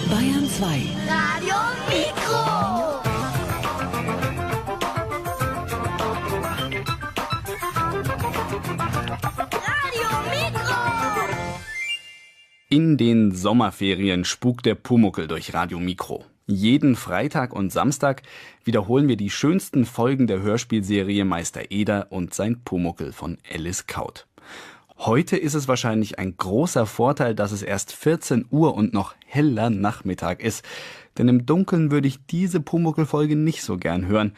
Bayern 2. Radio Mikro. Radio Mikro. In den Sommerferien spukt der Pumuckl durch Radio Mikro. Jeden Freitag und Samstag wiederholen wir die schönsten Folgen der Hörspielserie Meister Eder und sein Pumuckl von Alice Kaut. Heute ist es wahrscheinlich ein großer Vorteil, dass es erst 14 Uhr und noch heller Nachmittag ist. Denn im Dunkeln würde ich diese Pumuckl-Folge nicht so gern hören.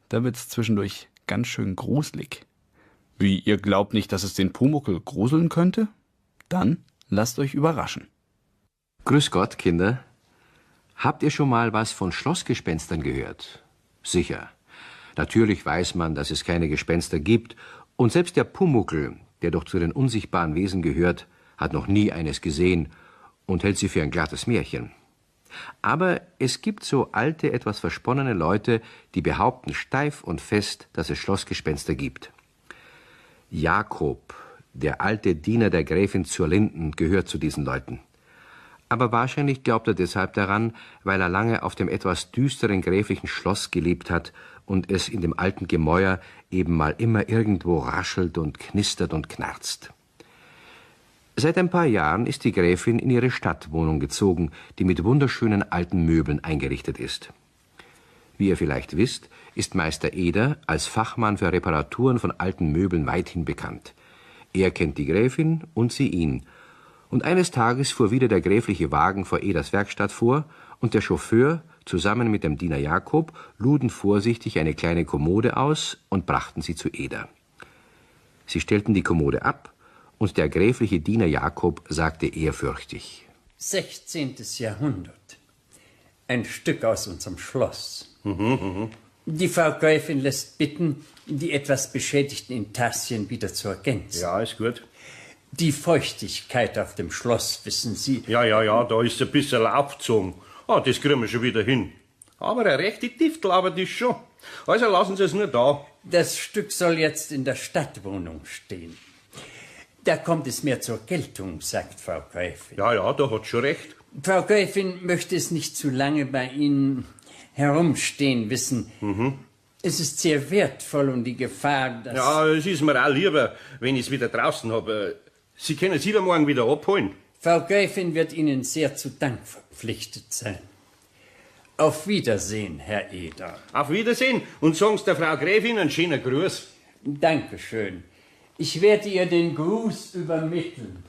Da wird es zwischendurch ganz schön gruselig. Wie, ihr glaubt nicht, dass es den Pumuckl gruseln könnte? Dann lasst euch überraschen. Grüß Gott, Kinder. Habt ihr schon mal was von Schlossgespenstern gehört? Sicher. Natürlich weiß man, dass es keine Gespenster gibt. Und selbst der Pumuckl, der doch zu den unsichtbaren Wesen gehört, hat noch nie eines gesehen und hält sie für ein glattes Märchen. Aber es gibt so alte, etwas versponnene Leute, die behaupten steif und fest, dass es Schlossgespenster gibt. Jakob, der alte Diener der Gräfin zur Linden, gehört zu diesen Leuten. Aber wahrscheinlich glaubt er deshalb daran, weil er lange auf dem etwas düsteren gräflichen Schloss gelebt hat und es in dem alten Gemäuer eben mal immer irgendwo raschelt und knistert und knarzt. Seit ein paar Jahren ist die Gräfin in ihre Stadtwohnung gezogen, die mit wunderschönen alten Möbeln eingerichtet ist. Wie ihr vielleicht wisst, ist Meister Eder als Fachmann für Reparaturen von alten Möbeln weithin bekannt. Er kennt die Gräfin und sie ihn. Und eines Tages fuhr wieder der gräfliche Wagen vor Eders Werkstatt vor und der Chauffeur, zusammen mit dem Diener Jakob, luden vorsichtig eine kleine Kommode aus und brachten sie zu Eder. Sie stellten die Kommode ab und der gräfliche Diener Jakob sagte ehrfürchtig: 16. Jahrhundert. Ein Stück aus unserem Schloss. Die Frau Gräfin lässt bitten, die etwas beschädigten Intarsien wieder zu ergänzen. Ja, ist gut. Die Feuchtigkeit auf dem Schloss, wissen Sie. Ja, da ist ein bisschen aufgezogen. Das kriegen wir schon wieder hin. Aber eine rechte Tiftel, aber das schon. Also lassen Sie es nur da. Das Stück soll jetzt in der Stadtwohnung stehen. Da kommt es mehr zur Geltung, sagt Frau Gräfin. Ja, da hat schon recht. Frau Gräfin möchte es nicht zu lange bei Ihnen herumstehen wissen. Es ist sehr wertvoll und die Gefahr, dass... Ja, es ist mir auch lieber, wenn ich es wieder draußen habe. Sie können es übermorgen wieder abholen. Frau Gräfin wird Ihnen sehr zu Dank verpflichtet sein. Auf Wiedersehen, Herr Eder. Auf Wiedersehen und sagen Sie der Frau Gräfin einen schönen Gruß. Dankeschön. Ich werde ihr den Gruß übermitteln.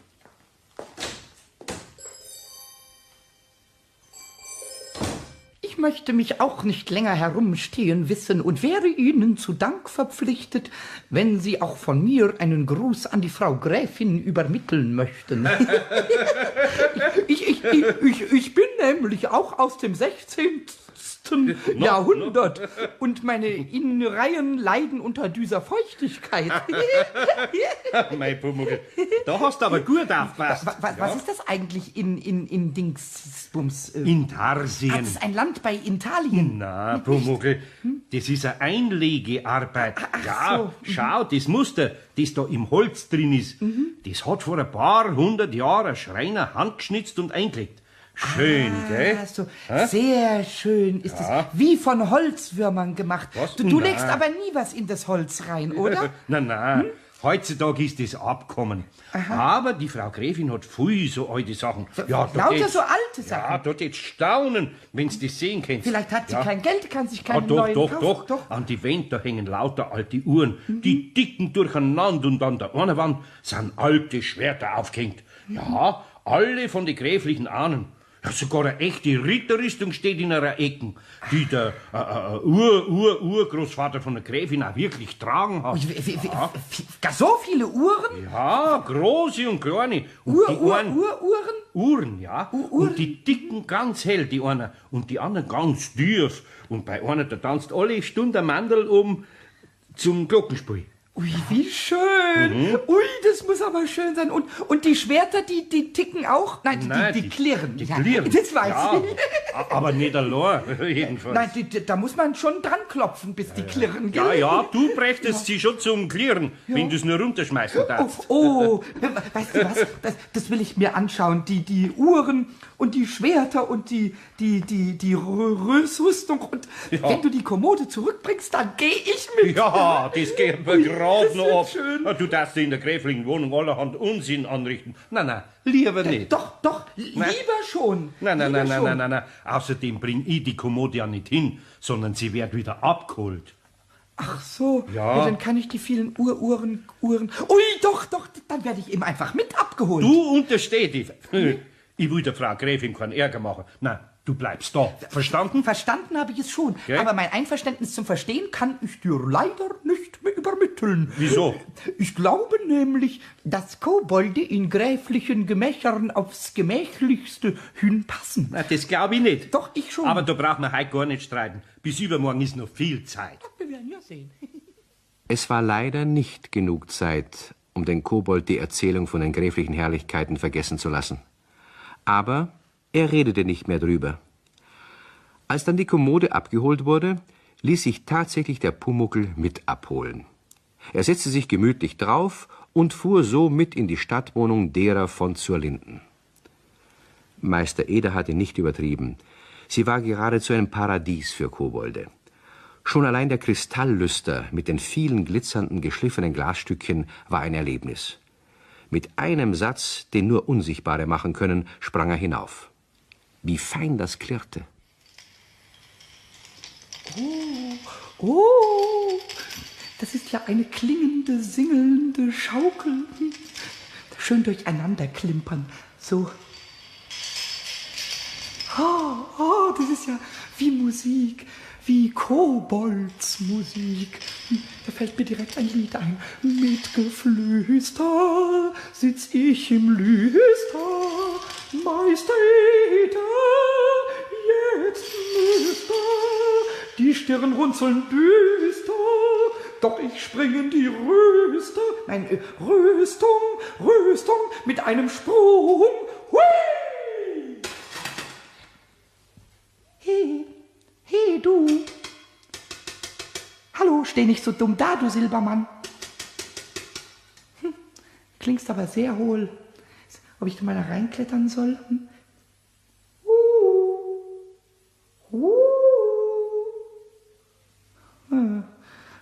Ich möchte mich auch nicht länger herumstehen wissen und wäre Ihnen zu Dank verpflichtet, wenn Sie auch von mir einen Gruß an die Frau Gräfin übermitteln möchten. Ich bin nämlich auch aus dem 16. Jahrhundert und meine Innereien leiden unter dieser Feuchtigkeit. Mein Pumuckl, da hast du aber gut aufgepasst. Was ist das eigentlich in Dingsbums? Intarsien. Das ist ein Land bei Italien. Na, Pumuckl, das ist eine Einlegearbeit. so. Schau, das Muster, das da im Holz drin ist, das hat vor ein paar hundert Jahren ein Schreiner handgeschnitzt und eingelegt. Schön, gell? So, sehr schön ist es. Wie von Holzwürmern gemacht. Was? Du legst aber nie was in das Holz rein, oder? Na, heutzutage ist das abgekommen. Aber die Frau Gräfin hat viel so alte Sachen. Lauter so alte Sachen. Ja, dort jetzt staunen, wenn Sie das sehen könnt. Vielleicht hat sie kein Geld, kann sich keinen neuen kaufen. Doch. An die Wände, da hängen lauter alte Uhren. Die dicken durcheinander und an der einen Wand sind alte Schwerter aufgehängt. Ja, alle von den gräflichen Ahnen. Ja, sogar eine echte Ritterrüstung steht in einer Ecke, die der Urgroßvater von der Gräfin auch wirklich tragen hat. So viele Uhren? Ja, große und kleine. Und Uhren? Uhren, ja. Und die dicken ganz hell, die eine, und die anderen ganz tief. Und bei einer, da tanzt alle Stunden ein Mandel um zum Glockenspiel. Ui, wie schön. Ui, das muss aber schön sein. Und die Schwerter, die ticken auch? Nein, die klirren. Die Ja, klirren. das weiß Ja, ich. aber nicht allein, jedenfalls. Nein, da muss man schon dran klopfen, bis die klirren. Ja, gell? ja, du bräuchtest sie schon zum Klirren, wenn du es nur runterschmeißen darfst. Oh, weißt du was? Das will ich mir anschauen. Die Uhren und die Schwerter und die Rüstung. Und wenn du die Kommode zurückbringst, dann gehe ich mit. Ja, das geht mir gerade das noch wird ab. schön. Du darfst in der gräflichen Wohnung allerhand Unsinn anrichten. Nein, lieber nicht. Doch, lieber schon. Nein. Außerdem bring ich die Kommode ja nicht hin, sondern sie wird wieder abgeholt. Ach so, Ja. dann kann ich die vielen Uhren. Ui, doch, dann werde ich eben einfach mit abgeholt. Du untersteh dich. Ich will der Frau Gräfin keinen Ärger machen. Nein, du bleibst da. Verstanden? Verstanden habe ich es schon, Okay. aber mein Einverständnis zum Verstehen kann ich dir leider nicht mehr übermitteln. Wieso? Ich glaube nämlich, dass Kobolde in gräflichen Gemächern aufs Gemächlichste hinpassen. Na, das glaube ich nicht. Doch, ich schon. Aber da braucht man heute gar nicht streiten. Bis übermorgen ist noch viel Zeit. Wir werden ja sehen. Es war leider nicht genug Zeit, um den Kobold die Erzählung von den gräflichen Herrlichkeiten vergessen zu lassen. Aber er redete nicht mehr drüber. Als dann die Kommode abgeholt wurde, ließ sich tatsächlich der Pumuckl mit abholen. Er setzte sich gemütlich drauf und fuhr so mit in die Stadtwohnung derer von Zurlinden. Meister Eder hatte nicht übertrieben. Sie war geradezu ein Paradies für Kobolde. Schon allein der Kristalllüster mit den vielen glitzernden, geschliffenen Glasstückchen war ein Erlebnis. Mit einem Satz, den nur Unsichtbare machen können, sprang er hinauf. Wie fein das klirrte. Oh, das ist ja eine klingende, singelnde Schaukel. Schön durcheinander klimpern. So. Oh, das ist ja wie Musik, wie Koboldsmusik. Da fällt mir direkt ein Lied ein. Mit Geflüster sitz ich im Lüster, Meister Eder, jetzt müsste die Stirn runzeln düster, doch ich spring in die Rüstung mit einem Sprung. Hui! Hey, du. Hallo, steh nicht so dumm da, du Silbermann. Klingst aber sehr hohl. Ob ich da mal da reinklettern soll?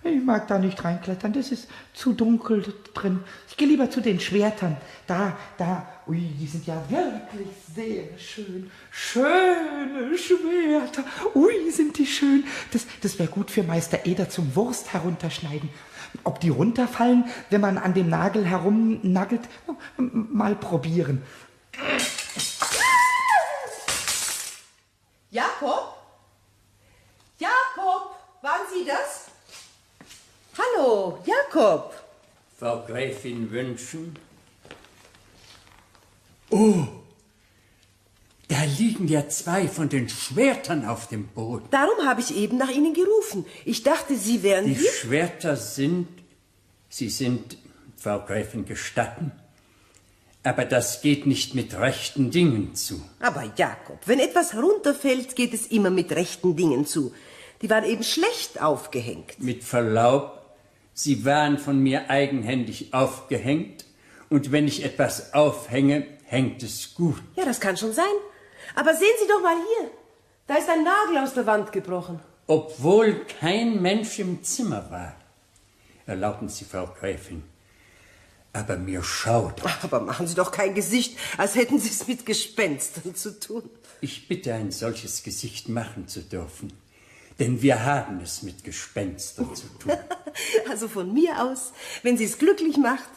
Ich mag da nicht reinklettern, das ist zu dunkel drin. Ich gehe lieber zu den Schwertern. Da. Ui, die sind ja wirklich sehr schön. Schöne Schwerter. Ui, sind die schön. Das wäre gut für Meister Eder zum Wurst herunterschneiden. Ob die runterfallen, wenn man an dem Nagel herumnagelt? Mal probieren. Jakob? Jakob, waren Sie das? Hallo, Jakob. Frau Gräfin wünschen? Oh, da liegen ja 2 von den Schwertern auf dem Boden. Darum habe ich eben nach Ihnen gerufen. Ich dachte, Sie wären Die hier. Schwerter sind, Sie sind, Frau Gräfin, gestatten, aber das geht nicht mit rechten Dingen zu. Aber Jakob, wenn etwas runterfällt, geht es immer mit rechten Dingen zu. Die waren eben schlecht aufgehängt. Mit Verlaub, Sie waren von mir eigenhändig aufgehängt, und wenn ich etwas aufhänge, hängt es gut. Ja, das kann schon sein. Aber sehen Sie doch mal hier. Da ist ein Nagel aus der Wand gebrochen. Obwohl kein Mensch im Zimmer war. Erlauben Sie, Frau Gräfin, aber mir schaudert. Ach, aber machen Sie doch kein Gesicht, als hätten Sie es mit Gespenstern zu tun. Ich bitte, ein solches Gesicht machen zu dürfen, denn wir haben es mit Gespenstern zu tun. Also von mir aus, wenn Sie es glücklich macht.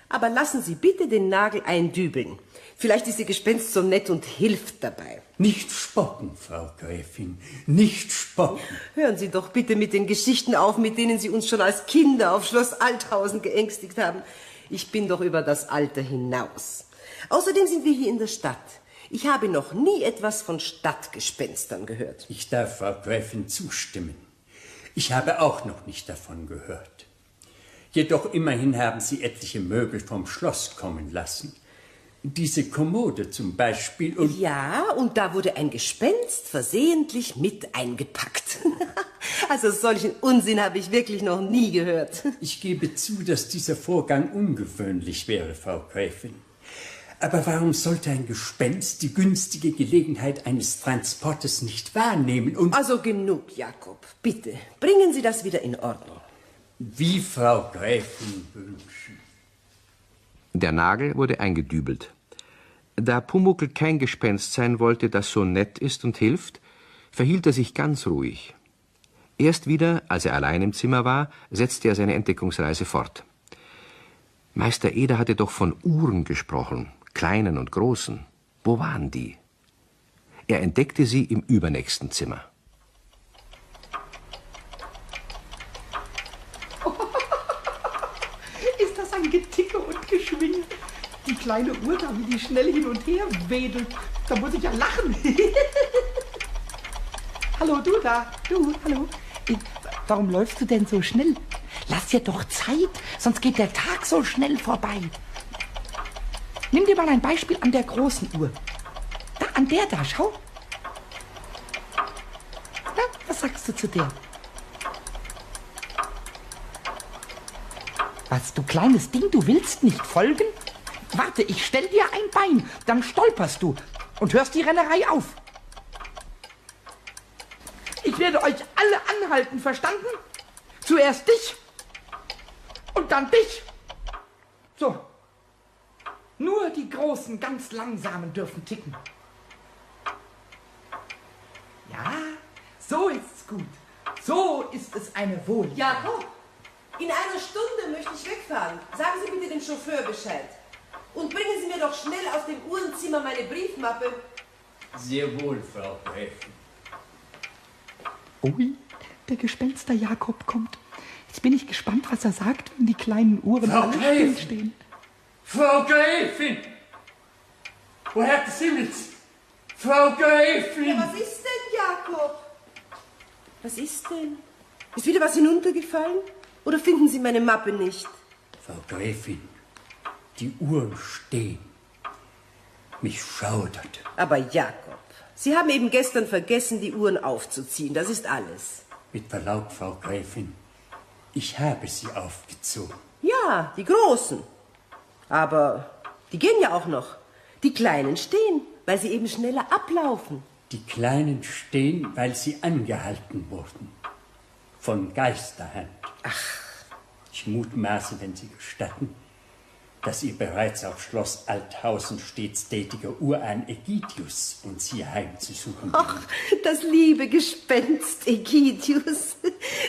Aber lassen Sie bitte den Nagel eindübeln. Vielleicht ist Ihr Gespenst so nett und hilft dabei. Nicht spotten, Frau Gräfin, nicht spotten. Hören Sie doch bitte mit den Geschichten auf, mit denen Sie uns schon als Kinder auf Schloss Althausen geängstigt haben. Ich bin doch über das Alter hinaus. Außerdem sind wir hier in der Stadt. Ich habe noch nie etwas von Stadtgespenstern gehört. Ich darf Frau Gräfin zustimmen. Ich habe auch noch nicht davon gehört. Jedoch immerhin haben Sie etliche Möbel vom Schloss kommen lassen. Diese Kommode zum Beispiel und... Ja, und da wurde ein Gespenst versehentlich mit eingepackt. Also solchen Unsinn habe ich wirklich noch nie gehört. Ich gebe zu, dass dieser Vorgang ungewöhnlich wäre, Frau Gräfin. Aber warum sollte ein Gespenst die günstige Gelegenheit eines Transportes nicht wahrnehmen und... Also genug, Jakob. Bitte, bringen Sie das wieder in Ordnung. Wie Frau Gräfin wünschen. Der Nagel wurde eingedübelt. Da Pumuckl kein Gespenst sein wollte, das so nett ist und hilft, verhielt er sich ganz ruhig. Erst wieder, als er allein im Zimmer war, setzte er seine Entdeckungsreise fort. Meister Eder hatte doch von Uhren gesprochen, kleinen und großen. Wo waren die? Er entdeckte sie im übernächsten Zimmer. Ist das ein Geticke und Geschwinge? Die kleine Uhr da, wie die schnell hin und her wedelt. Da muss ich ja lachen. Hallo, du da. Du, hallo. Warum läufst du denn so schnell? Lass dir doch Zeit, sonst geht der Tag so schnell vorbei. Nimm dir mal ein Beispiel an der großen Uhr. Da, an der da, schau. Na, was sagst du zu der? Was, du kleines Ding, du willst nicht folgen? Warte, ich stell dir ein Bein, dann stolperst du und hörst die Rennerei auf. Ich werde euch alle anhalten, verstanden? Zuerst dich und dann dich. So. Nur die Großen, ganz Langsamen dürfen ticken. Ja, so ist's gut. So ist es eine Wohl. Jakob, in einer Stunde möchte ich wegfahren. Sagen Sie bitte dem Chauffeur Bescheid. Und bringen Sie mir doch schnell aus dem Uhrenzimmer meine Briefmappe. Sehr wohl, Frau Gräfin. Ui, der Gespenster Jakob kommt. Jetzt bin ich gespannt, was er sagt, wenn die kleinen Uhren alle stillstehen. Frau Gräfin! O Herr des Himmels! Frau Gräfin! Ja, was ist denn, Jakob? Was ist denn? Ist wieder was hinuntergefallen? Oder finden Sie meine Mappe nicht? Frau Gräfin, die Uhren stehen. Mich schaudert. Aber Jakob, Sie haben eben gestern vergessen, die Uhren aufzuziehen. Das ist alles. Mit Verlaub, Frau Gräfin, ich habe sie aufgezogen. Ja, die Großen. Aber die gehen ja auch noch. Die Kleinen stehen, weil sie eben schneller ablaufen. Die Kleinen stehen, weil sie angehalten wurden. Von Geisterhand. Ach. Ich mutmaße, wenn Sie gestatten, dass Ihr bereits auf Schloss Althausen stets tätiger Urahn Ägidius uns hier heimzusuchen Ach, das liebe Gespenst Ägidius,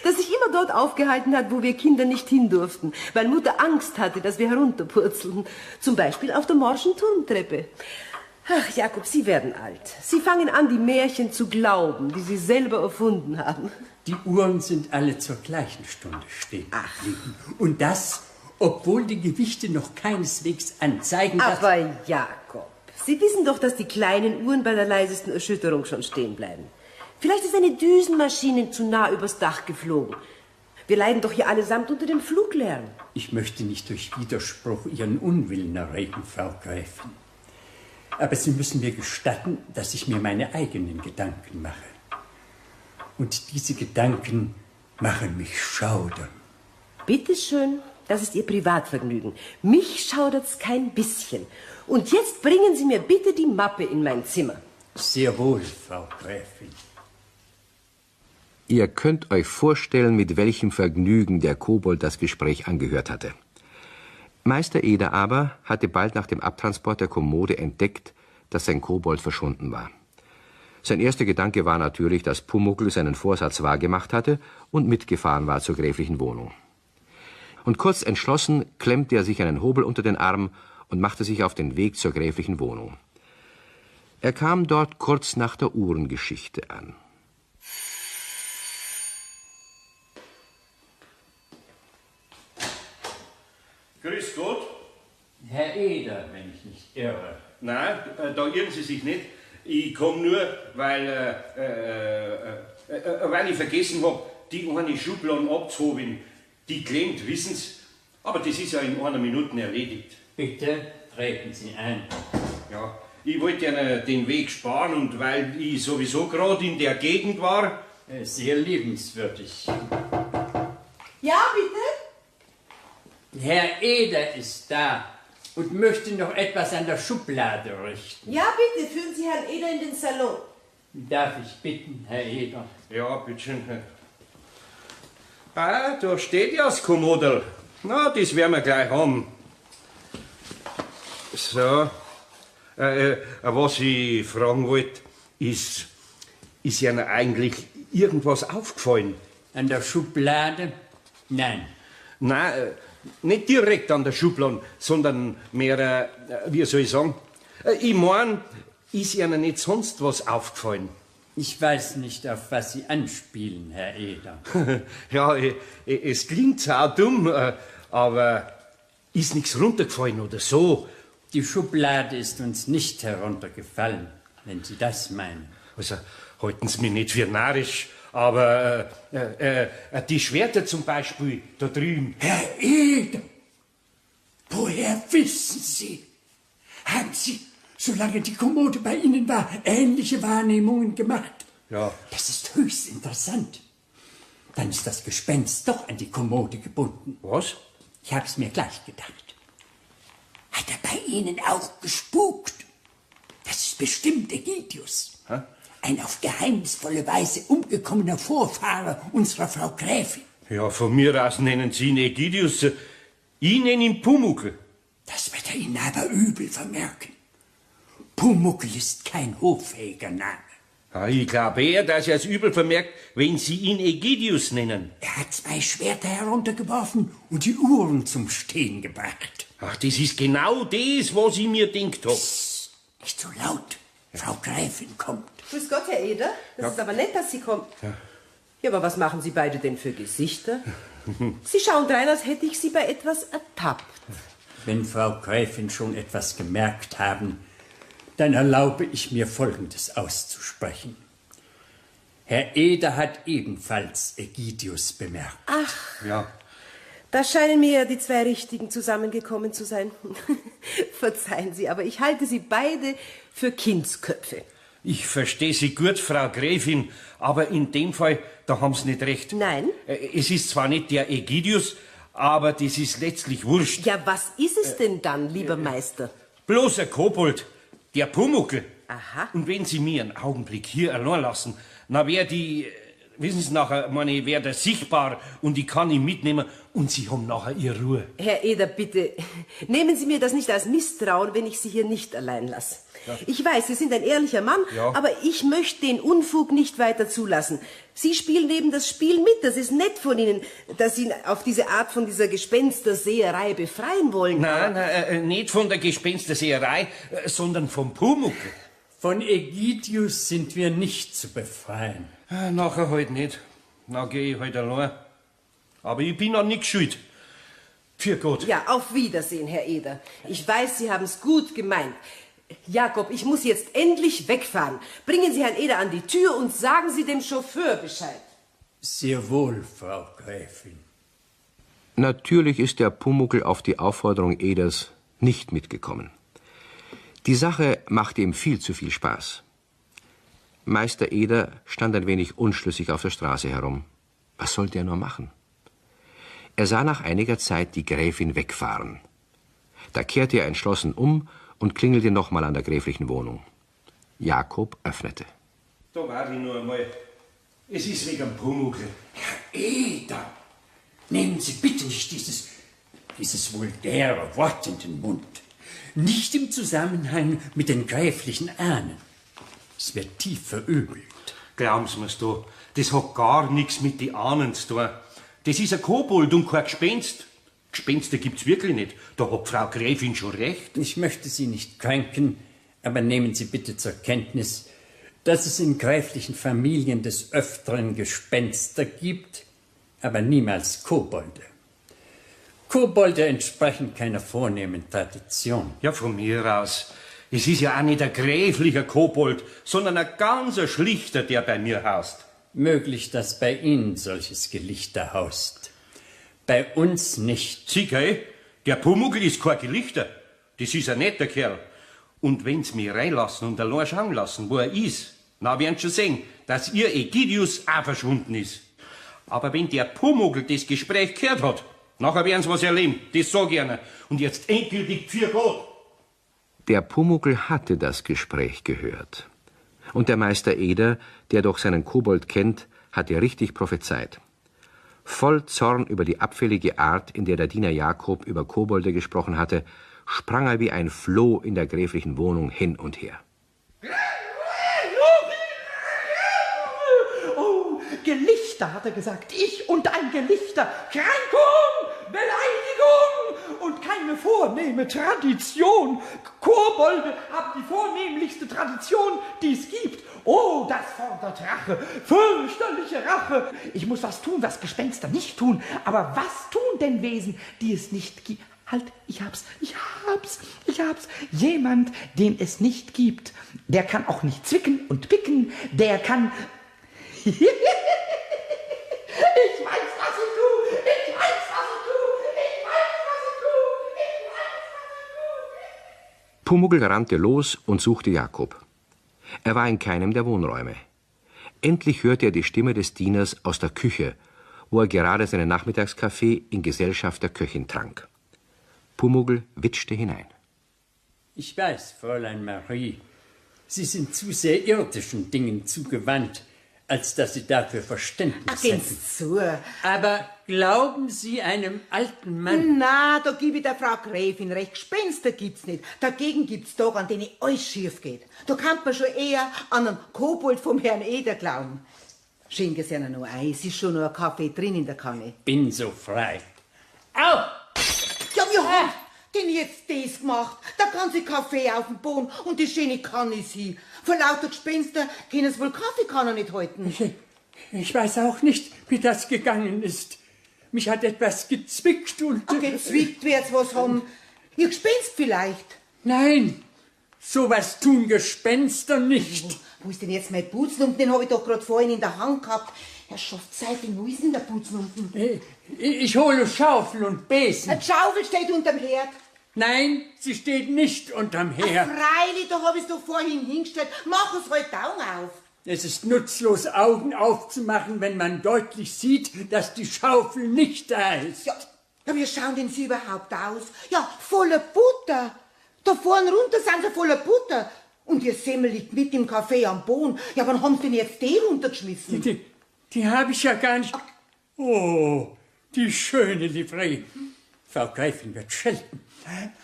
das sich immer dort aufgehalten hat, wo wir Kinder nicht hin durften, weil Mutter Angst hatte, dass wir herunterpurzeln. Zum Beispiel auf der morschen Turmtreppe. Ach, Jakob, Sie werden alt. Sie fangen an, die Märchen zu glauben, die Sie selber erfunden haben. Die Uhren sind alle zur gleichen Stunde stehen geblieben. Und das, obwohl die Gewichte noch keineswegs anzeigen, dass... Aber Jakob, Sie wissen doch, dass die kleinen Uhren bei der leisesten Erschütterung schon stehen bleiben. Vielleicht ist eine Düsenmaschine zu nah übers Dach geflogen. Wir leiden doch hier allesamt unter dem Fluglärm. Ich möchte nicht durch Widerspruch Ihren Unwillen erregen, Frau Gräfin. Aber Sie müssen mir gestatten, dass ich mir meine eigenen Gedanken mache. Und diese Gedanken machen mich schaudern. Bitte schön, das ist Ihr Privatvergnügen. Mich schaudert's kein bisschen. Und jetzt bringen Sie mir bitte die Mappe in mein Zimmer. Sehr wohl, Frau Gräfin. Ihr könnt euch vorstellen, mit welchem Vergnügen der Kobold das Gespräch angehört hatte. Meister Eder aber hatte bald nach dem Abtransport der Kommode entdeckt, dass sein Kobold verschwunden war. Sein erster Gedanke war natürlich, dass Pumuckl seinen Vorsatz wahrgemacht hatte und mitgefahren war zur gräflichen Wohnung. Und kurz entschlossen klemmte er sich einen Hobel unter den Arm und machte sich auf den Weg zur gräflichen Wohnung. Er kam dort kurz nach der Uhrengeschichte an. Grüß Gott. Herr Eder, wenn ich nicht irre. Nein, da irren Sie sich nicht. Ich komme nur, weil ich vergessen habe, die eine Schublade abzuholen. Die klemmt, wissen Sie. Aber das ist ja in einer Minute erledigt. Bitte treten Sie ein. Ja, ich wollte Ihnen den Weg sparen und weil ich sowieso gerade in der Gegend war. Sehr liebenswürdig. Ja, bitte? Herr Eder ist da und möchte noch etwas an der Schublade richten. Ja, bitte, führen Sie Herrn Eder in den Salon. Darf ich bitten, Herr Eder? Ja, bitteschön. Ah, da steht ja das Kommodel. Na, das werden wir gleich haben. So. Was ich fragen wollte, ist Ihnen eigentlich irgendwas aufgefallen? An der Schublade? Nein. Nein, nicht direkt an der Schublade, sondern mehr, wie soll ich sagen? Ich mein, ist Ihnen nicht sonst was aufgefallen? Ich weiß nicht, auf was Sie anspielen, Herr Eder. Ja, es klingt zwar dumm, aber ist nichts runtergefallen oder so? Die Schublade ist uns nicht heruntergefallen, wenn Sie das meinen. Also, halten Sie mich nicht für narrisch, aber die Schwerter zum Beispiel da drüben. Herr Eder, woher wissen Sie? Haben Sie, solange die Kommode bei Ihnen war, ähnliche Wahrnehmungen gemacht? Ja. Das ist höchst interessant. Dann ist das Gespenst doch an die Kommode gebunden. Was? Ich hab's mir gleich gedacht. Hat er bei Ihnen auch gespukt? Das ist bestimmt Ägidius. Hä? Ein auf geheimnisvolle Weise umgekommener Vorfahre unserer Frau Gräfin. Ja, von mir aus nennen Sie ihn Ägidius. Ich nenne ihn Pumuckl. Das wird er Ihnen aber übel vermerken. Pumuckl ist kein hoffähiger Name. Ja, ich glaube eher, dass er es übel vermerkt, wenn Sie ihn Ägidius nennen. Er hat 2 Schwerter heruntergeworfen und die Uhren zum Stehen gebracht. Ach, das ist genau das, was ich mir denkt hab. Nicht so laut. Frau Gräfin kommt. Grüß Gott, Herr Eder. Das ist aber nett, dass Sie kommen. Ja, aber was machen Sie beide denn für Gesichter? Sie schauen drein, als hätte ich Sie bei etwas ertappt. Wenn Frau Gräfin schon etwas gemerkt haben, dann erlaube ich mir Folgendes auszusprechen. Herr Eder hat ebenfalls Ägidius bemerkt. Ach, Ja. da scheinen mir ja die 2 Richtigen zusammengekommen zu sein. Verzeihen Sie, aber ich halte Sie beide für Kindsköpfe. Ich verstehe Sie gut, Frau Gräfin, aber in dem Fall, da haben Sie nicht recht. Nein? Es ist zwar nicht der Ägidius, aber das ist letztlich wurscht. Ja, was ist es denn dann, lieber Meister? Bloß ein Kobold, der Pumuckl. Aha. Und wenn Sie mir einen Augenblick hier allein lassen, na wär die, wissen Sie nachher, meine, wär der sichtbar und ich kann ihn mitnehmen und Sie haben nachher Ihre Ruhe. Herr Eder, bitte, nehmen Sie mir das nicht als Misstrauen, wenn ich Sie hier nicht allein lasse. Ja. Ich weiß, Sie sind ein ehrlicher Mann, ja, aber ich möchte den Unfug nicht weiter zulassen. Sie spielen eben das Spiel mit, das ist nett von Ihnen, dass Sie ihn auf diese Art von dieser Gespensterseherei befreien wollen. Nein, nicht von der Gespensterseherei, sondern vom Pumuckl. Von Ägidius sind wir nicht zu befreien. Nachher halt nicht. Na geh ich halt allein. Aber ich bin an nichts schuld. Für Gott. Ja, auf Wiedersehen, Herr Eder. Ich weiß, Sie haben es gut gemeint. Jakob, ich muss jetzt endlich wegfahren. Bringen Sie Herrn Eder an die Tür und sagen Sie dem Chauffeur Bescheid. Sehr wohl, Frau Gräfin. Natürlich ist der Pumuckl auf die Aufforderung Eders nicht mitgekommen. Die Sache machte ihm viel zu viel Spaß. Meister Eder stand ein wenig unschlüssig auf der Straße herum. Was sollte er nur machen? Er sah nach einiger Zeit die Gräfin wegfahren. Da kehrte er entschlossen um und klingelte nochmal an der gräflichen Wohnung. Jakob öffnete. Da war ich nur einmal. Es ist wegen dem Pumuckl. Herr Eder, nehmen Sie bitte nicht dieses vulgäre Wort in den Mund. Nicht im Zusammenhang mit den gräflichen Ahnen. Es wird tief verübelt. Glauben Sie mir's da, das hat gar nichts mit den Ahnen zu tun. Das ist ein Kobold und kein Gespenst. Gespenster gibt's wirklich nicht. Da hat Frau Gräfin schon recht. Ich möchte Sie nicht kränken, aber nehmen Sie bitte zur Kenntnis, dass es in gräflichen Familien des Öfteren Gespenster gibt, aber niemals Kobolde. Kobolde entsprechen keiner vornehmen Tradition. Ja, von mir aus. Es ist ja auch nicht ein gräflicher Kobold, sondern ein ganzer Schlichter, der bei mir haust. Möglich, dass bei Ihnen solches Gelichter haust. Bei uns nicht. Sieh, gell? Der Pumuckl ist kein Gelichter. Das ist ein netter Kerl. Und wenn's mich reinlassen und allein schauen lassen, wo er ist, na werden schon sehen, dass ihr Egidius auch verschwunden ist. Aber wenn der Pumuckl das Gespräch gehört hat, nachher werden's was erleben, das sag ich Ihnen. Und jetzt endgültig für Gott. Der Pumuckl hatte das Gespräch gehört. Und der Meister Eder, der doch seinen Kobold kennt, hatte richtig prophezeit. Voll Zorn über die abfällige Art, in der der Diener Jakob über Kobolde gesprochen hatte, sprang er wie ein Floh in der gräflichen Wohnung hin und her. Oh, Gelichter, hat er gesagt. Ich und ein Gelichter. Kränkung, Beleidigung und keine vornehme Tradition. Kobolde haben die vornehmlichste Tradition, die es gibt. Oh, das fordert Rache, fürchterliche Rache. Ich muss was tun, was Gespenster nicht tun. Aber was tun denn Wesen, die es nicht gibt? Halt, ich hab's. Jemand, den es nicht gibt, der kann auch nicht zwicken und picken, der kann... Ich weiß, was ich tue. Pumuckl rannte los und suchte Jakob. Er war in keinem der Wohnräume. Endlich hörte er die Stimme des Dieners aus der Küche, wo er gerade seinen Nachmittagskaffee in Gesellschaft der Köchin trank. Pumuckl witschte hinein. Ich weiß, Fräulein Marie, Sie sind zu sehr irdischen Dingen zugewandt, als dass Sie dafür Verständnis hätten. Zu. Aber glauben Sie einem alten Mann? Na, da gebe ich der Frau Gräfin recht. Gespenster gibt's nicht. Dagegen gibt's Tage, an denen alles schief geht. Da kann man schon eher an einen Kobold vom Herrn Eder glauben. Schenken Sie ihnen noch ein. Es ist schon noch ein Kaffee drin in der Kanne. Bin so frei. Au! Ja, wir haben denn jetzt das gemacht. Der ganze Kaffee auf dem Boden und die schöne Kanne ist hin. Vor lauter Gespenster können es wohl Kaffeekanne nicht halten. Ich weiß auch nicht, wie das gegangen ist. Mich hat etwas gezwickt und... Gezwickt wird's was haben. Ihr Gespenst vielleicht. Nein, sowas tun Gespenster nicht. Wo ist denn jetzt mein Putzlumpen? Den habe ich doch gerade vorhin in der Hand gehabt. Herrschaftszeitig, wo ist denn der Putzlumpen? Ich hole Schaufel und Besen. Eine Schaufel steht unterm Herd. Nein, sie steht nicht unterm Herd. Freilich, da habe ich es doch vorhin hingestellt. Mach es halt Augen auf. Es ist nutzlos, Augen aufzumachen, wenn man deutlich sieht, dass die Schaufel nicht da ist. Ja, wie schauen denn Sie überhaupt aus? Ja, voller Butter. Da vorne runter sind sie voller Butter. Und Ihr Semmel liegt mit im Kaffee am Boden. Ja, wann haben Sie denn jetzt die runtergeschmissen? Die habe ich ja gar nicht... Oh, die schöne Livree. Frau Gräfin wird schelten.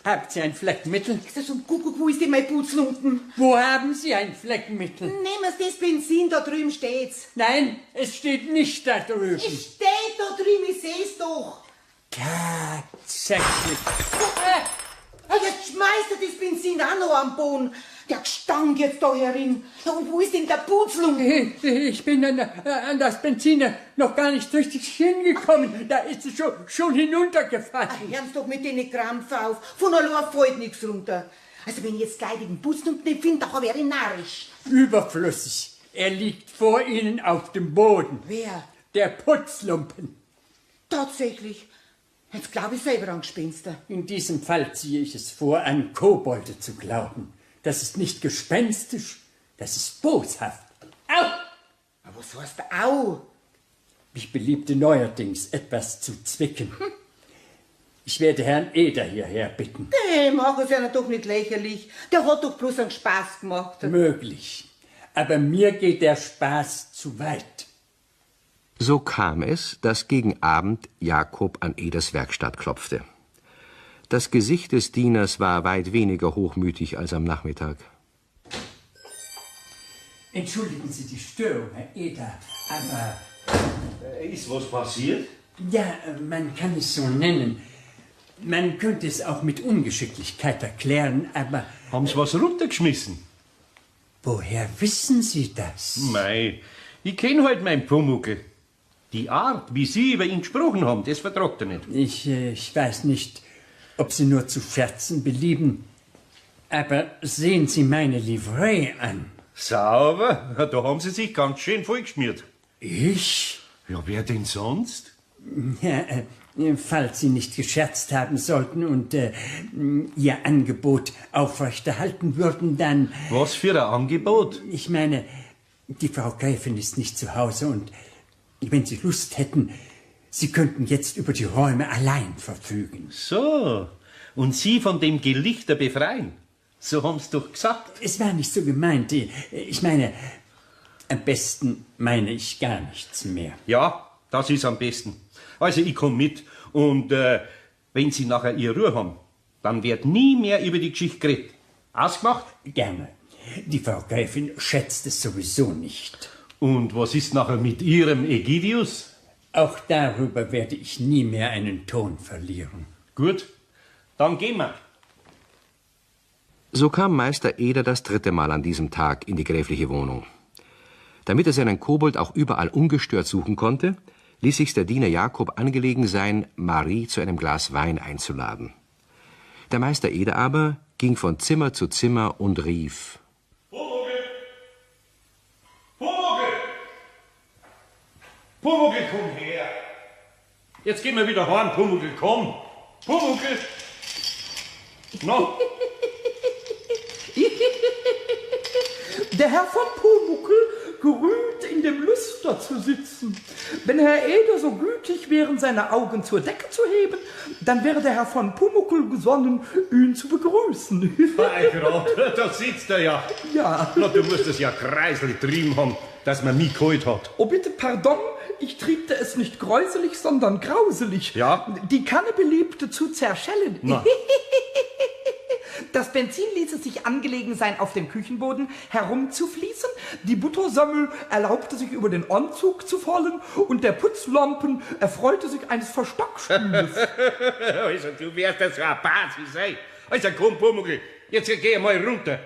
Habt Sie ein Fleckmittel? Ist das schon Kuckuck, wo ist denn mein Putzlumpen? Wo haben Sie ein Fleckmittel? Nehmen Sie das Benzin, da drüben steht's. Nein, es steht nicht da drüben. Es steht da drüben, ich seh's doch. Tatsächlich. Jetzt schmeißt er das Benzin auch noch am Boden. Der Gestank jetzt da herin. Ja, und wo ist denn der Putzlumpen? Ich bin an das Benzin noch gar nicht richtig hingekommen. Da ist es schon hinuntergefallen. Hören Sie doch mit den Krampf auf. Von allein fällt nichts runter. Also wenn ich jetzt gleich den Putzlumpen nicht finde, dann wäre ich narrisch. Überflüssig. Er liegt vor Ihnen auf dem Boden. Wer? Der Putzlumpen. Tatsächlich. Jetzt glaube ich selber an Gespenster. In diesem Fall ziehe ich es vor, an Kobolde zu glauben. Das ist nicht gespenstisch, das ist boshaft. Au! Aber was heißt au? Ich beliebte neuerdings etwas zu zwicken. Ich werde Herrn Eder hierher bitten. Nee, mach es ja doch nicht lächerlich. Der hat doch bloß einen Spaß gemacht. Möglich. Aber mir geht der Spaß zu weit. So kam es, dass gegen Abend Jakob an Eders Werkstatt klopfte. Das Gesicht des Dieners war weit weniger hochmütig als am Nachmittag. Entschuldigen Sie die Störung, Herr Eder, aber... Ist was passiert? Ja, man kann es so nennen. Man könnte es auch mit Ungeschicklichkeit erklären, aber... Haben Sie was runtergeschmissen? Woher wissen Sie das? Mei, ich kenn halt meinen Pumuckl. Die Art, wie Sie über ihn gesprochen haben, das vertragt er nicht. Ich weiß nicht, ob Sie nur zu scherzen belieben, aber sehen Sie meine Livree an. Sauber, da haben Sie sich ganz schön vollgeschmiert. Ich? Ja, wer denn sonst? Ja, falls Sie nicht gescherzt haben sollten und Ihr Angebot aufrechterhalten würden, dann... Was für ein Angebot? Ich meine, die Frau Gräfin ist nicht zu Hause und wenn Sie Lust hätten, Sie könnten jetzt über die Räume allein verfügen. So, und Sie von dem Gelichter befreien. So haben's doch gesagt. Es war nicht so gemeint. Ich meine, am besten meine ich gar nichts mehr. Ja, das ist am besten. Also ich komm mit und wenn Sie nachher Ihre Ruhe haben, dann wird nie mehr über die Geschichte geredet. Ausgemacht? Gerne. Die Frau Gräfin schätzt es sowieso nicht. Und was ist nachher mit Ihrem Ägidius? Auch darüber werde ich nie mehr einen Ton verlieren. Gut, dann gehen wir. So kam Meister Eder das 3. Mal an diesem Tag in die gräfliche Wohnung. Damit er seinen Kobold auch überall ungestört suchen konnte, ließ sich's der Diener Jakob angelegen sein, Marie zu einem Glas Wein einzuladen. Der Meister Eder aber ging von Zimmer zu Zimmer und rief: Pumuckl! Pumuckl! Pumuckl, komm her! Jetzt gehen wir wieder heim, Pumuckl, komm! Pumuckl! No? Der Herr von Pumuckl gerühmt, in dem Lüster zu sitzen. Wenn Herr Eder so gütig wäre, seine Augen zur Decke zu heben, dann wäre der Herr von Pumuckl gesonnen, ihn zu begrüßen. Bei Gott, da sitzt er ja. Ja. Na, du musst es ja kreiselig trieben haben, dass man mich geholt hat. Oh, bitte, pardon, ich triebte es nicht gräuselig, sondern grauselig. Ja? Die Kanne beliebte zu zerschellen. Na. Das Benzin ließ es sich angelegen sein, auf dem Küchenboden herumzufließen. Die Buttersammel erlaubte sich über den Anzug zu fallen und der Putzlampen erfreute sich eines Verstockstühles. Also, du wärst ja so ein Basis, ey. Also, komm, Pumuckl, jetzt geh mal runter.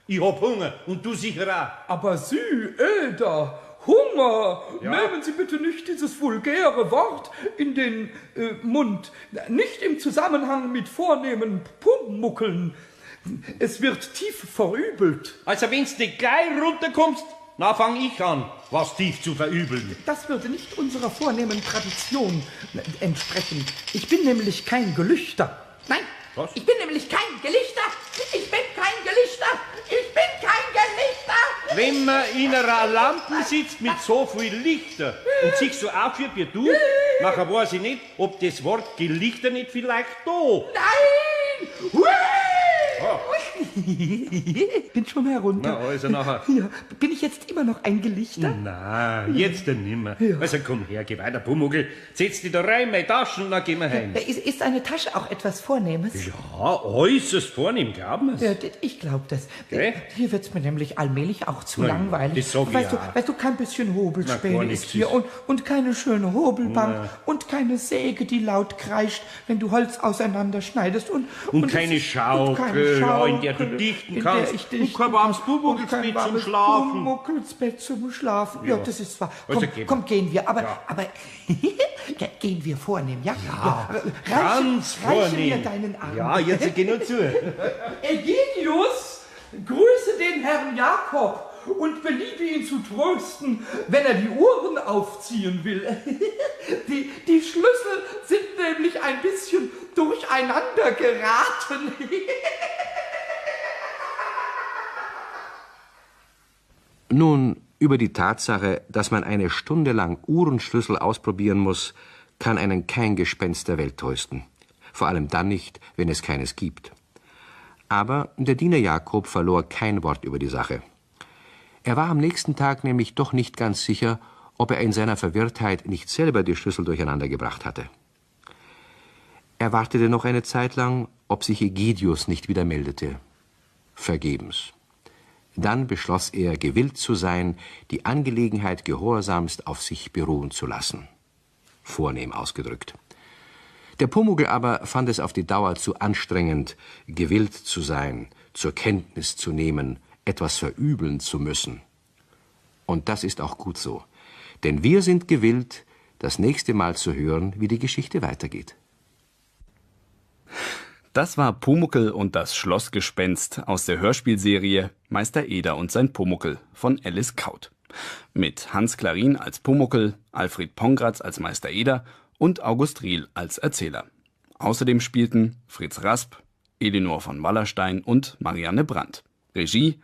Ich hab Hunger und du sicher auch. Aber Sie, Eder, Hunger! Ja? Nehmen Sie bitte nicht dieses vulgäre Wort in den Mund. Nicht im Zusammenhang mit vornehmen Pumuckeln. Es wird tief verübelt. Also, wenn's nicht gleich runterkommst, na fang ich an, was tief zu verübeln. Das würde nicht unserer vornehmen Tradition entsprechen. Ich bin nämlich kein Gelüchter. Nein, Was? ich bin nämlich kein Gelichter. Ich bin kein Gelichter. Ich bin kein Gelichter. Wenn man in einer Lampe sitzt mit so viel Lichter und sich so aufführt wie du, nachher weiß ich nicht, ob das Wort Gelichter nicht vielleicht da. Nein! Hui! Ah. Bin schon herunter. Na, also nachher. Ja, bin ich jetzt immer noch ein Gelichter? Na, jetzt denn nimmer. Ja. Also komm her, geh weiter, Pumuckl. Setz dich da rein, meine Taschen und dann gehen wir heim. Ist eine Tasche auch etwas Vornehmes? Ja, äußerst vornehm, glauben wir's. Ja, ich glaube das. Okay. Hier wird's mir nämlich allmählich auch zu Na, langweilig. das sag ich weißt, ja. weißt du, kein bisschen Na, gar Hobelspäne nichts ist hier ist. und keine schöne Hobelbank Na. und keine Säge, die laut kreischt, wenn du Holz auseinanderschneidest und keine es ist- Schaukel, ja, in der du dichten in kannst. der ich Und dichten kein warmes kann. Und kein Pumuckelsbett zum warmes Schlafen. Pumuckelsbett zum Schlafen. Ja, das ist wahr. Also Komm, gehen wir. komm, gehen wir. Aber ja, gehen wir vornehm, ja? Ganz reiche mir vornehm. deinen Arm. Ja, jetzt geh nur zu. Ägidius, grüße den Herrn Jakob und beliebe ihn zu trösten, wenn er die Uhren aufziehen will. Die Schlüssel sind nämlich ein bisschen durcheinander geraten. Nun, über die Tatsache, dass man eine Stunde lang Uhrenschlüssel ausprobieren muss, kann einen kein Gespenst der Welt trösten. Vor allem dann nicht, wenn es keines gibt. Aber der Diener Jakob verlor kein Wort über die Sache. Er war am nächsten Tag nämlich doch nicht ganz sicher, ob er in seiner Verwirrtheit nicht selber die Schlüssel durcheinander gebracht hatte. Er wartete noch eine Zeit lang, ob sich Ägidius nicht wieder meldete. Vergebens. Dann beschloss er, gewillt zu sein, die Angelegenheit gehorsamst auf sich beruhen zu lassen. Vornehm ausgedrückt. Der Pumuckl aber fand es auf die Dauer zu anstrengend, gewillt zu sein, zur Kenntnis zu nehmen, etwas verübeln zu müssen. Und das ist auch gut so, denn wir sind gewillt, das nächste Mal zu hören, wie die Geschichte weitergeht. Das war Pumuckl und das Schlossgespenst aus der Hörspielserie Meister Eder und sein Pumuckl von Alice Kaut. Mit Hans Klarin als Pumuckl, Alfred Pongratz als Meister Eder und August Riehl als Erzähler. Außerdem spielten Fritz Rasp, Elinor von Wallerstein und Marianne Brandt. Regie